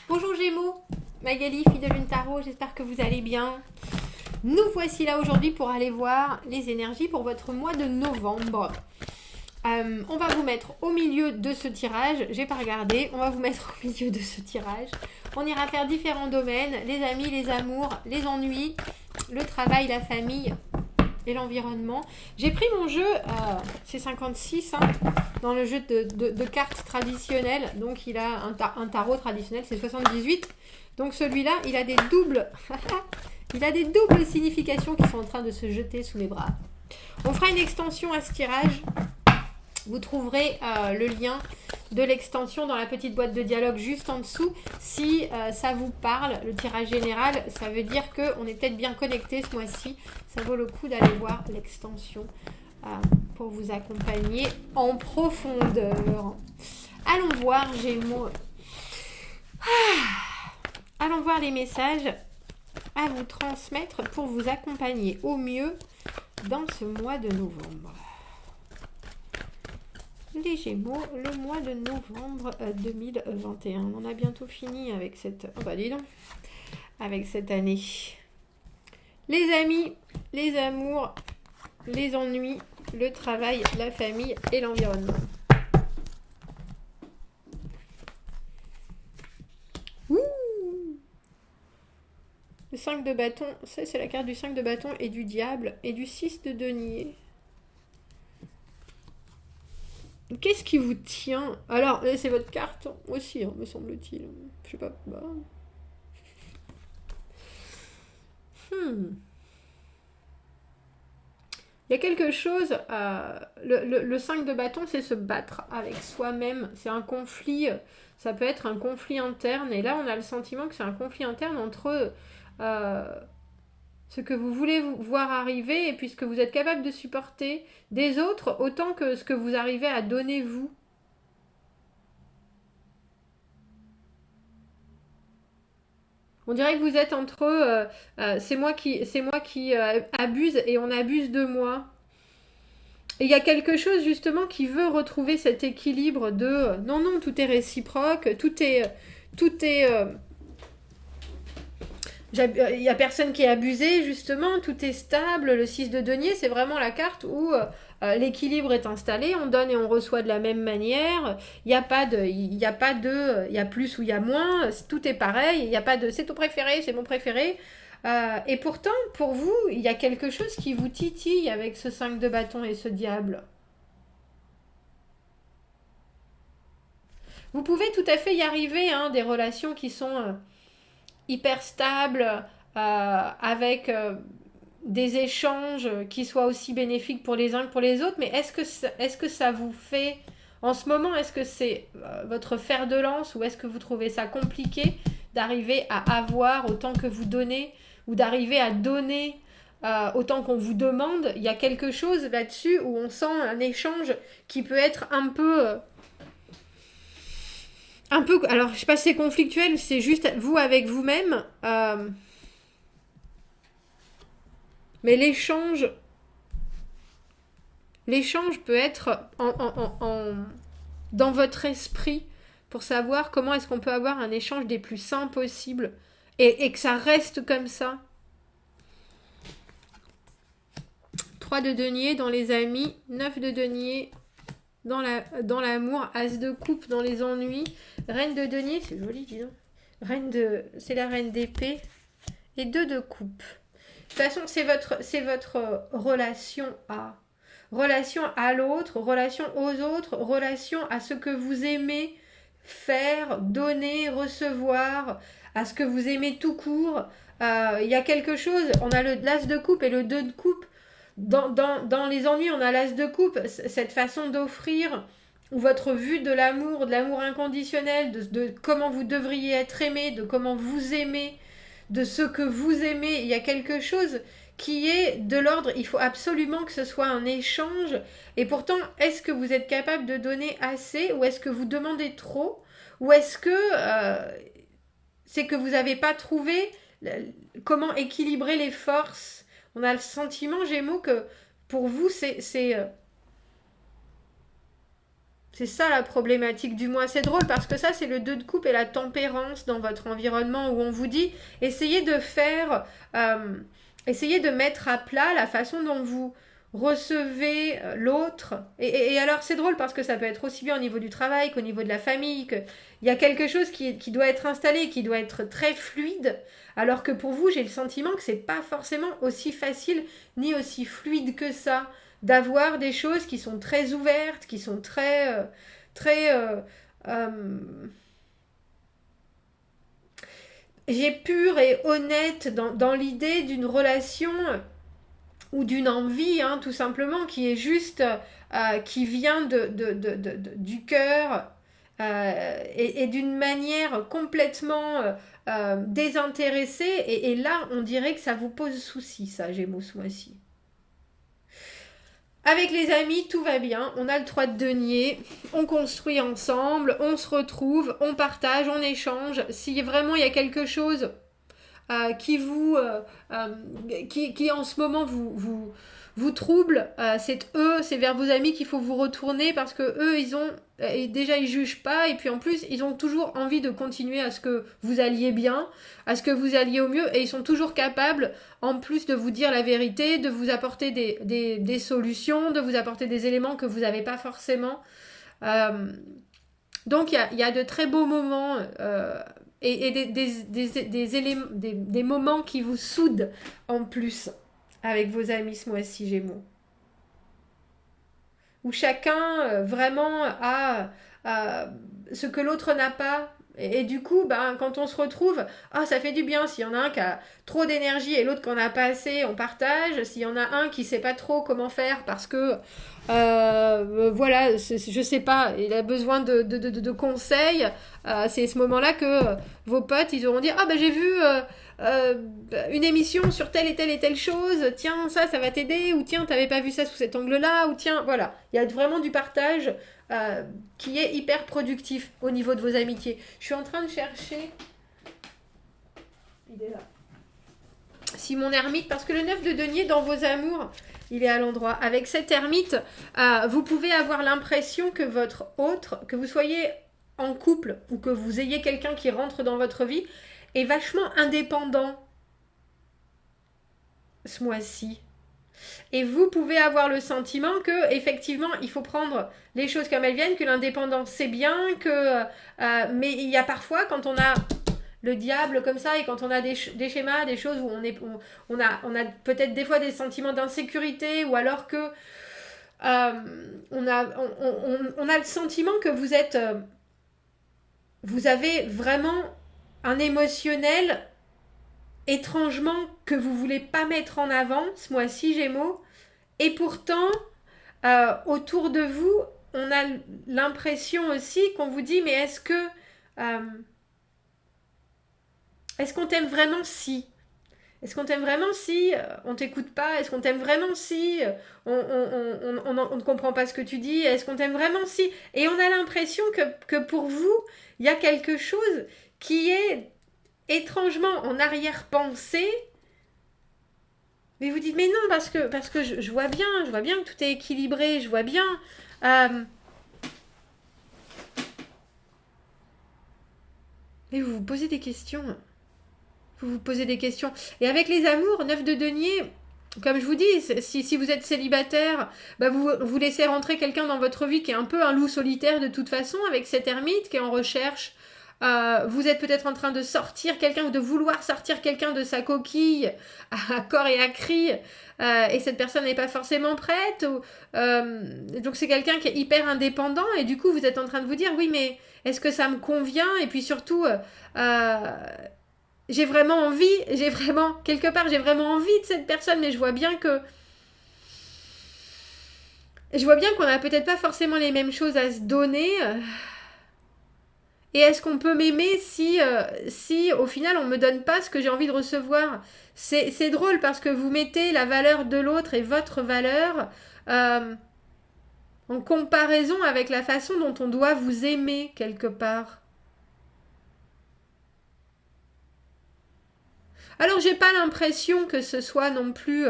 Bonjour Gémeaux, Magali, fille de Lune Tarot, j'espère que vous allez bien. Nous voici là aujourd'hui pour aller voir les énergies pour votre mois de novembre. On va vous mettre au milieu de ce tirage, j'ai pas regardé, on va vous mettre au milieu de ce tirage. On ira faire différents domaines, les amis, les amours, les ennuis, le travail, la famille et l'environnement. J'ai pris mon jeu, c'est 56, hein, dans le jeu de cartes traditionnelles. Donc il a un tarot traditionnel, c'est 78. Donc celui-là, il a des doubles il a des doubles significations qui sont en train de se jeter sous les bras. On fera une extension à ce tirage. Vous trouverez le lien de l'extension dans la petite boîte de dialogue juste en dessous. Si ça vous parle, le tirage général, ça veut dire qu'on est peut-être bien connecté ce mois-ci. Ça vaut le coup d'aller voir l'extension pour vous accompagner en profondeur. Allons voir, Gémeaux. Allons voir les messages à vous transmettre pour vous accompagner au mieux dans ce mois de novembre. Les Gémeaux, le mois de novembre 2021. On en a bientôt fini avec cette... Oh bah dis donc, avec cette année. Les amis, les amours, les ennuis, le travail, la famille et l'environnement. Ouh, le 5 de bâton, ça c'est la carte du 5 de bâton et du diable et du 6 de denier. Qu'est-ce qui vous tient? Alors, c'est votre carte aussi, hein, me semble-t-il. Je sais pas. Bah. Il y a quelque chose, le 5 de bâton, c'est se battre avec soi-même. C'est un conflit, ça peut être un conflit interne. Et là, on a le sentiment que c'est un conflit interne entre ce que vous voulez voir arriver et puis ce que vous êtes capable de supporter des autres, autant que ce que vous arrivez à donner vous. On dirait que vous êtes entre c'est moi qui abuse et on abuse de moi. Et il y a quelque chose justement qui veut retrouver cet équilibre de non, non, tout est réciproque, tout est il n'y a personne qui est abusé, justement, tout est stable. Le 6 de denier, c'est vraiment la carte où l'équilibre est installé, on donne et on reçoit de la même manière. Il n'y a pas de, il y a plus ou il y a moins, tout est pareil. Il n'y a pas de, c'est ton préféré, c'est mon préféré. Et pourtant, pour vous, il y a quelque chose qui vous titille avec ce 5 de bâton et ce diable. Vous pouvez tout à fait y arriver, hein, des relations qui sont hyper stables, avec des échanges qui soient aussi bénéfiques pour les uns que pour les autres, mais est-ce que ça vous fait, en ce moment, est-ce que c'est votre fer de lance ou est-ce que vous trouvez ça compliqué d'arriver à avoir autant que vous donnez ou d'arriver à donner autant qu'on vous demande? Il y a quelque chose là-dessus où on sent un échange qui peut être un peu, alors je sais pas si c'est conflictuel, c'est juste vous avec vous-même, mais l'échange peut être dans votre esprit pour savoir comment est-ce qu'on peut avoir un échange des plus sains possibles et que ça reste comme ça. 3 de denier dans les amis, 9 de denier dans l'amour, as de coupe dans les ennuis, reine de denier, c'est joli, dis donc. C'est la reine d'épée et 2 de coupe. De toute façon, c'est votre relation à l'autre, relation aux autres, relation à ce que vous aimez faire, donner, recevoir, à ce que vous aimez tout court. Il y a quelque chose, on a l'as de coupe et le 2 de coupe. Dans les ennuis, on a l'as de coupe, cette façon d'offrir, ou votre vue de l'amour inconditionnel, de comment vous devriez être aimé, de comment vous aimez, de ce que vous aimez. Il y a quelque chose qui est de l'ordre, il faut absolument que ce soit un échange. Et pourtant, est-ce que vous êtes capable de donner assez ou est-ce que vous demandez trop? Ou est-ce que c'est que vous n'avez pas trouvé comment équilibrer les forces? On a le sentiment, Gémeaux, que pour vous, c'est C'est ça la problématique du mois. C'est drôle parce que ça, c'est le 2 de coupe et la tempérance dans votre environnement où on vous dit essayez de faire, essayez de mettre à plat la façon dont vous recevez l'autre. Et alors, c'est drôle parce que ça peut être aussi bien au niveau du travail qu'au niveau de la famille, qu'il y a quelque chose qui doit être installé, qui doit être très fluide, alors que pour vous, j'ai le sentiment que c'est pas forcément aussi facile ni aussi fluide que ça d'avoir des choses qui sont très ouvertes, qui sont très j'ai pure et honnête dans l'idée d'une relation ou d'une envie, hein, tout simplement, qui est juste, qui vient du cœur et d'une manière complètement désintéressée. Et là, on dirait que ça vous pose souci, ça, Gémeaux, ce mois-ci. Avec les amis, tout va bien. On a le 3 de denier. On construit ensemble. On se retrouve. On partage. On échange. Si vraiment il y a quelque chose qui vous... qui en ce moment vous trouble, c'est vers vos amis qu'il faut vous retourner parce que eux, déjà ils jugent pas et puis en plus, ils ont toujours envie de continuer à ce que vous alliez bien, à ce que vous alliez au mieux et ils sont toujours capables, en plus de vous dire la vérité, de vous apporter des solutions, de vous apporter des éléments que vous n'avez pas forcément. Donc il y a de très beaux moments et des moments qui vous soudent en plus avec vos amis ce mois-ci, Gémeaux. Où chacun vraiment a ce que l'autre n'a pas. Et du coup, quand on se retrouve, ça fait du bien. S'il y en a un qui a trop d'énergie et l'autre qui en a pas assez, on partage. S'il y en a un qui sait pas trop comment faire parce que, voilà, je sais pas, il a besoin de conseils, c'est ce moment-là que vos potes, ils auront dit, j'ai vu une émission sur telle et telle chose, tiens, ça va t'aider, ou tiens, t'avais pas vu ça sous cet angle-là, ou tiens, voilà. Il y a vraiment du partage qui est hyper productif au niveau de vos amitiés. Je suis en train de chercher... Il est là. Si mon ermite, parce que le 9 de denier dans vos amours, il est à l'endroit. Avec cet ermite, vous pouvez avoir l'impression que votre autre, que vous soyez en couple ou que vous ayez quelqu'un qui rentre dans votre vie, est vachement indépendant ce mois-ci. Et vous pouvez avoir le sentiment que effectivement il faut prendre les choses comme elles viennent, que l'indépendance c'est bien, mais il y a parfois quand on a le diable comme ça et quand on a des schémas, des choses où on a peut-être des fois des sentiments d'insécurité ou alors que on a le sentiment que vous avez vraiment un émotionnel étrangement que vous voulez pas mettre en avant ce mois-ci, Gémeaux, et pourtant autour de vous on a l'impression aussi qu'on vous dit mais est-ce qu'on t'aime vraiment si est-ce qu'on t'aime vraiment si on t'écoute pas? Est-ce qu'on t'aime vraiment si on ne comprend pas ce que tu dis? Est-ce qu'on t'aime vraiment si? Et on a l'impression que pour vous il y a quelque chose qui est étrangement en arrière-pensée, mais vous dites mais non parce que je vois bien que tout est équilibré, je vois bien mais vous vous posez des questions, et avec les amours 9 de denier, comme je vous dis, si vous êtes célibataire, vous laissez rentrer quelqu'un dans votre vie qui est un peu un loup solitaire de toute façon, avec cet ermite qui est en recherche. Vous êtes peut-être en train de sortir quelqu'un ou de vouloir sortir quelqu'un de sa coquille à corps et à cri et cette personne n'est pas forcément prête donc c'est quelqu'un qui est hyper indépendant et du coup vous êtes en train de vous dire oui mais est-ce que ça me convient et puis surtout j'ai vraiment envie de cette personne mais je vois bien qu'on a peut-être pas forcément les mêmes choses à se donner. Et est-ce qu'on peut m'aimer si au final on me donne pas ce que j'ai envie de recevoir? C'est drôle parce que vous mettez la valeur de l'autre et votre valeur en comparaison avec la façon dont on doit vous aimer quelque part. Alors j'ai pas l'impression que ce soit non plus...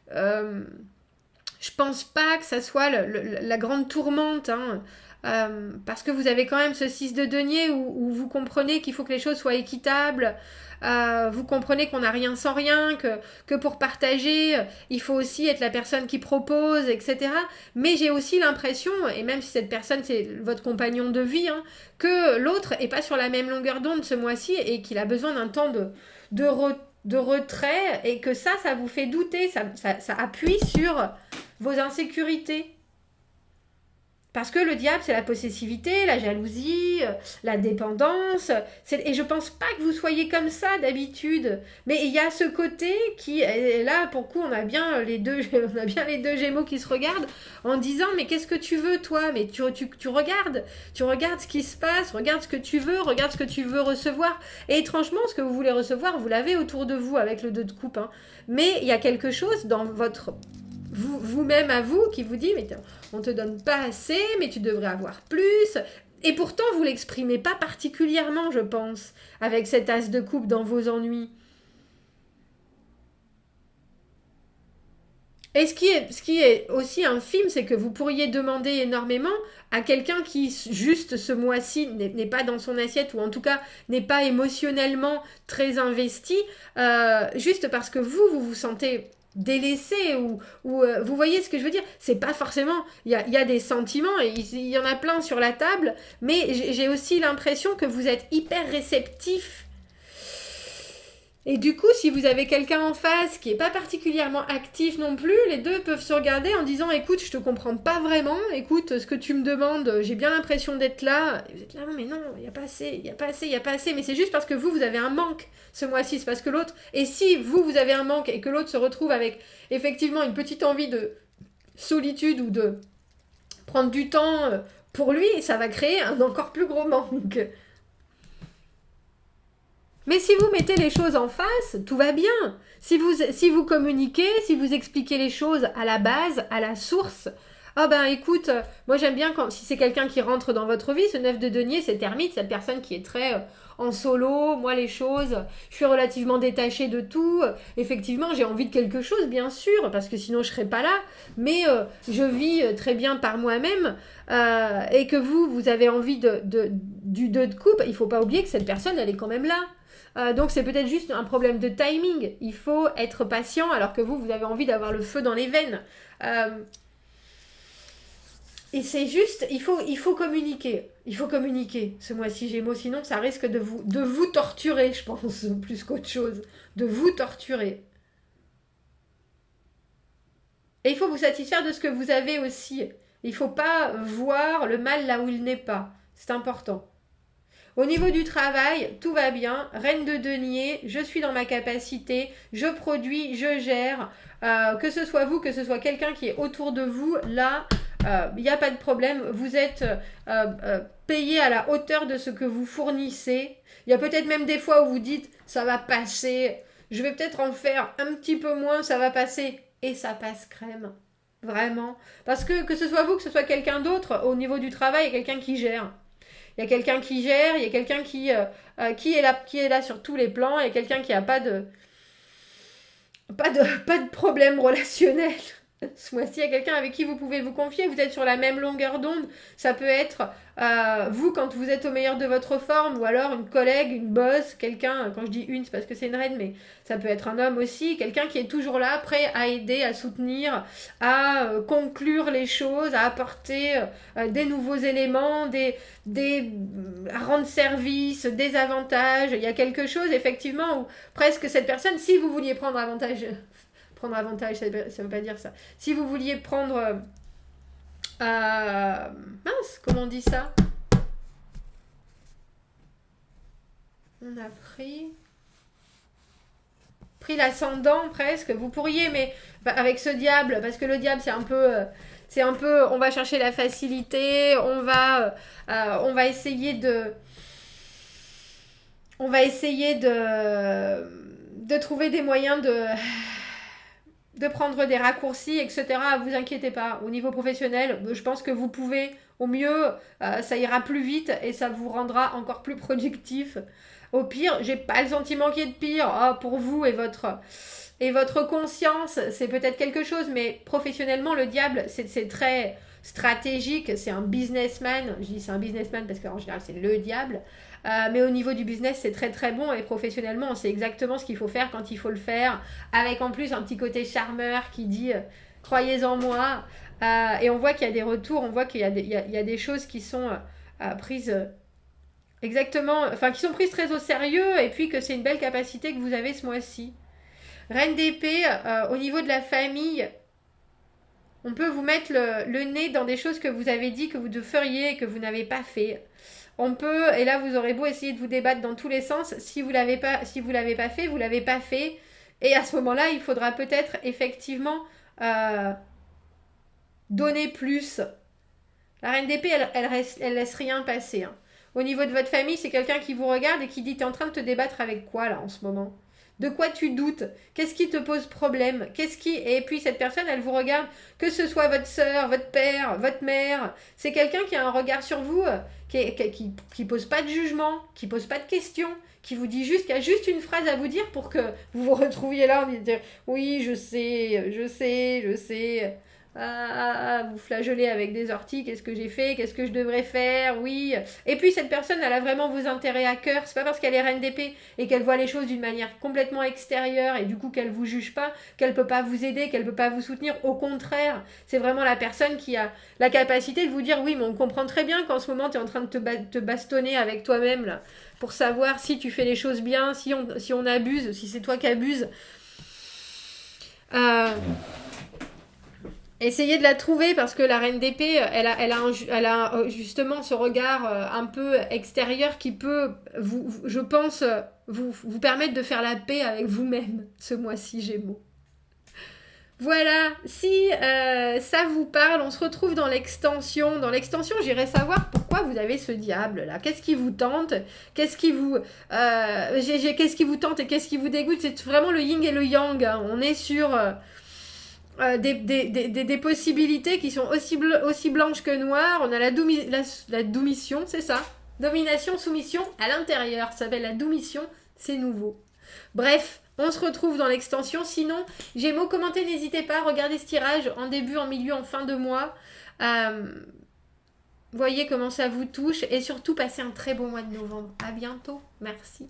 je pense pas que ça soit la grande tourmente, hein. parce que vous avez quand même ce 6 de denier où vous comprenez qu'il faut que les choses soient équitables, vous comprenez qu'on n'a rien sans rien, que pour partager, il faut aussi être la personne qui propose, etc. Mais j'ai aussi l'impression, et même si cette personne c'est votre compagnon de vie, hein, que l'autre est pas sur la même longueur d'onde ce mois-ci et qu'il a besoin d'un temps de retrait et que ça vous fait douter, ça appuie sur vos insécurités. Parce que le diable, c'est la possessivité, la jalousie, la dépendance. Et je pense pas que vous soyez comme ça d'habitude. Mais il y a ce côté qui, et là, pour le coup, on a bien les deux Gémeaux qui se regardent en disant, mais qu'est-ce que tu veux, toi? Mais tu regardes ce qui se passe, regarde ce que tu veux, regarde ce que tu veux recevoir. Et étrangement, ce que vous voulez recevoir, vous l'avez autour de vous avec le 2 de coupe. Hein. Mais il y a quelque chose dans votre... vous-même à vous qui vous dit mais on te donne pas assez, mais tu devrais avoir plus. Et pourtant, vous l'exprimez pas particulièrement, je pense, avec cet as de coupe dans vos ennuis. Et ce qui est aussi un film, c'est que vous pourriez demander énormément à quelqu'un qui, juste ce mois-ci, n'est pas dans son assiette, ou en tout cas n'est pas émotionnellement très investi, juste parce que vous sentez délaissé ou vous voyez ce que je veux dire, c'est pas forcément il y a des sentiments et il y en a plein sur la table, mais j'ai aussi l'impression que vous êtes hyper réceptif. Et du coup, si vous avez quelqu'un en face qui est pas particulièrement actif non plus, les deux peuvent se regarder en disant écoute, je te comprends pas vraiment, écoute, ce que tu me demandes, j'ai bien l'impression d'être là. Et vous êtes là, mais non, il y a pas assez, il y a pas assez, il y a pas assez. Mais c'est juste parce que vous avez un manque ce mois-ci, c'est parce que l'autre... Et si vous avez un manque et que l'autre se retrouve avec effectivement une petite envie de solitude ou de prendre du temps pour lui, ça va créer un encore plus gros manque. Mais si vous mettez les choses en face, tout va bien. Si vous communiquez, si vous expliquez les choses à la base, à la source, ah ben écoute, moi j'aime bien quand si c'est quelqu'un qui rentre dans votre vie, ce 9 de denier, c'est Hermite, cette personne qui est très en solo, moi les choses, je suis relativement détachée de tout, effectivement j'ai envie de quelque chose bien sûr, parce que sinon je serais pas là, mais je vis très bien par moi-même, et que vous avez envie du 2 de coupe, il faut pas oublier que cette personne elle est quand même là. Donc c'est peut-être juste un problème de timing. Il faut être patient alors que vous avez envie d'avoir le feu dans les veines. Et c'est juste, il faut communiquer. Il faut communiquer ce mois-ci Gémeaux, sinon ça risque de vous torturer, je pense, plus qu'autre chose. De vous torturer. Et il faut vous satisfaire de ce que vous avez aussi. Il ne faut pas voir le mal là où il n'est pas. C'est important. Au niveau du travail, tout va bien. Reine de denier, je suis dans ma capacité, je produis, je gère. Que ce soit vous, que ce soit quelqu'un qui est autour de vous, là, il n'y a pas de problème. Vous êtes payé à la hauteur de ce que vous fournissez. Il y a peut-être même des fois où vous dites, ça va passer, je vais peut-être en faire un petit peu moins, ça va passer. Et ça passe crème. Vraiment. Parce que ce soit vous, que ce soit quelqu'un d'autre, au niveau du travail, il y a quelqu'un qui gère. Il y a quelqu'un qui gère, il y a quelqu'un qui est là sur tous les plans, il y a quelqu'un qui n'a pas de problème relationnel. Ce mois-ci, il y a quelqu'un avec qui vous pouvez vous confier, vous êtes sur la même longueur d'onde. Ça peut être vous quand vous êtes au meilleur de votre forme, ou alors une collègue, une boss, quelqu'un, quand je dis une, c'est parce que c'est une reine, mais ça peut être un homme aussi, quelqu'un qui est toujours là, prêt à aider, à soutenir, à conclure les choses, à apporter des nouveaux éléments, à rendre service, des avantages. Il y a quelque chose, effectivement, où presque cette personne, si vous vouliez prendre avantage, ça veut pas dire ça. Si vous vouliez prendre... mince, comment on dit ça? On a pris l'ascendant presque. Vous pourriez, mais avec ce diable, parce que le diable c'est un peu, on va chercher la facilité, on va essayer de trouver des moyens de prendre des raccourcis, etc. Vous inquiétez pas. Au niveau professionnel, je pense que vous pouvez, au mieux, ça ira plus vite et ça vous rendra encore plus productif. Au pire, j'ai pas le sentiment qu'il y ait de pire. Pour vous et votre conscience, c'est peut-être quelque chose, mais professionnellement, le diable, c'est très, stratégique, c'est un businessman. Je dis c'est un businessman parce qu'en général c'est le diable. Mais au niveau du business, c'est très très bon et professionnellement, on sait exactement ce qu'il faut faire quand il faut le faire. Avec en plus un petit côté charmeur qui dit croyez en moi. Et on voit qu'il y a des retours, on voit qu'il y a il y a des choses qui sont prises exactement, enfin qui sont prises très au sérieux et puis que c'est une belle capacité que vous avez ce mois-ci. Reine d'épée, au niveau de la famille, on peut vous mettre le nez dans des choses que vous avez dit que vous feriez et que vous n'avez pas fait. On peut, et là vous aurez beau essayer de vous débattre dans tous les sens, si vous l'avez pas fait, vous l'avez pas fait. Et à ce moment-là, il faudra peut-être effectivement donner plus. La reine d'épée, elle laisse rien passer. Hein. Au niveau de votre famille, c'est quelqu'un qui vous regarde et qui dit t'es en train de te débattre avec quoi là en ce moment? De quoi tu doutes? Qu'est-ce qui te pose problème? Et puis cette personne, elle vous regarde, que ce soit votre soeur, votre père, votre mère. C'est quelqu'un qui a un regard sur vous, qui pose pas de jugement, qui pose pas de questions, qui vous dit juste, qui a juste une phrase à vous dire pour que vous vous retrouviez là en disant oui, je sais. Vous flageolez avec des orties, qu'est-ce que j'ai fait, qu'est-ce que je devrais faire, oui. Et puis cette personne, elle a vraiment vos intérêts à cœur, c'est pas parce qu'elle est reine d'épée et qu'elle voit les choses d'une manière complètement extérieure et du coup qu'elle vous juge pas, qu'elle peut pas vous aider, qu'elle peut pas vous soutenir, au contraire, c'est vraiment la personne qui a la capacité de vous dire oui, mais on comprend très bien qu'en ce moment tu es en train de te bastonner avec toi-même là, pour savoir si tu fais les choses bien, si on abuse, si c'est toi qui abuses. Essayez de la trouver parce que la reine d'épée, elle a justement ce regard un peu extérieur qui peut, je pense, vous permettre de faire la paix avec vous-même ce mois-ci, Gémeaux. Voilà, si ça vous parle, on se retrouve dans l'extension. Dans l'extension, j'irai savoir pourquoi vous avez ce diable là. Qu'est-ce qui vous tente? Qu'est-ce qui vous tente et qu'est-ce qui vous dégoûte? C'est vraiment le yin et le yang. Hein. On est sur des possibilités qui sont aussi blanches que noires. On a la doumission, c'est ça. Domination, soumission à l'intérieur. Ça s'appelle la doumission, c'est nouveau. Bref, on se retrouve dans l'extension. Sinon, Gémeaux, commentez, n'hésitez pas. Regardez ce tirage en début, en milieu, en fin de mois. Voyez comment ça vous touche. Et surtout, passez un très beau mois de novembre. À bientôt. Merci.